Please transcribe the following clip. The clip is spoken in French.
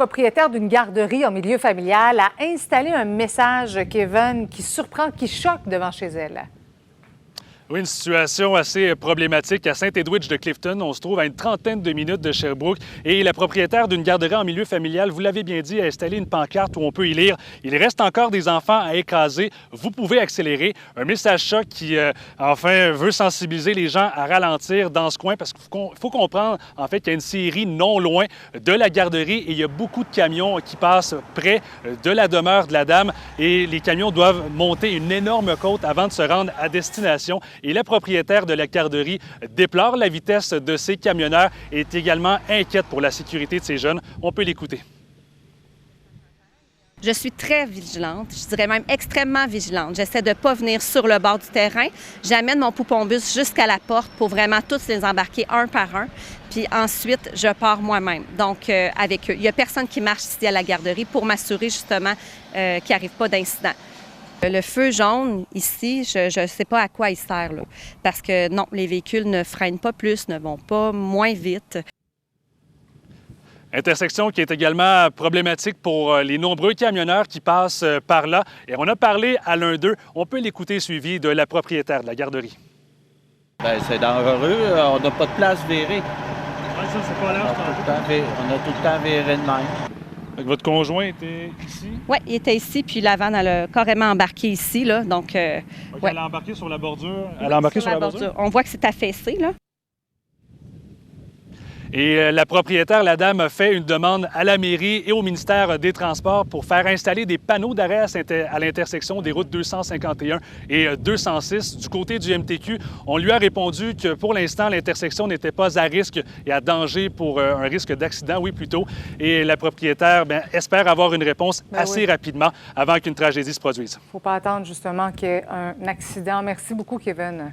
propriétaire d'une garderie en milieu familial a installé un message, Kevin, qui surprend, qui choque devant chez elle. Oui, une situation assez problématique à Saint-Edwidge de Clifton. On se trouve à une trentaine de minutes de Sherbrooke et la propriétaire d'une garderie en milieu familial, vous l'avez bien dit, a installé une pancarte où on peut y lire « Il reste encore des enfants à écraser, vous pouvez accélérer ». Un message choc qui, enfin, veut sensibiliser les gens à ralentir dans ce coin parce qu'il faut comprendre, en fait, qu'il y a une série non loin de la garderie et il y a beaucoup de camions qui passent près de la demeure de la dame et les camions doivent monter une énorme côte avant de se rendre à destination. Et la propriétaire de la garderie déplore la vitesse de ces camionneurs et est également inquiète pour la sécurité de ces jeunes. On peut l'écouter. Je suis très vigilante, je dirais même extrêmement vigilante. J'essaie de ne pas venir sur le bord du terrain. J'amène mon poupon-bus jusqu'à la porte pour vraiment tous les embarquer un par un. Puis ensuite, je pars moi-même, donc avec eux. Il n'y a personne qui marche ici à la garderie pour m'assurer justement qu'il n'arrive pas d'incident. Le feu jaune, ici, je ne sais pas à quoi il sert, là, parce que non, les véhicules ne freinent pas plus, ne vont pas moins vite. Intersection qui est également problématique pour les nombreux camionneurs qui passent par là. Et on a parlé à l'un d'eux. On peut l'écouter suivi de la propriétaire de la garderie. Bien, c'est dangereux. On n'a pas de place virée. Oui, ça, c'est pas là. On a tout le temps viré de même. Votre conjoint était ici? Oui, il était ici, puis la vanne, elle a carrément embarqué ici, là, donc... Ouais. Elle a embarqué sur la bordure? Elle a embarqué sur la bordure? On voit que c'est affaissé, là. Et la propriétaire, la dame, a fait une demande à la mairie et au ministère des Transports pour faire installer des panneaux d'arrêt à l'intersection des routes 251 et 206 du côté du MTQ. On lui a répondu que pour l'instant, l'intersection n'était pas à risque et à danger pour un risque d'accident, oui, plutôt. Et la propriétaire espère avoir une réponse assez rapidement avant qu'une tragédie se produise. Il ne faut pas attendre justement qu'il y ait un accident. Merci beaucoup, Kevin.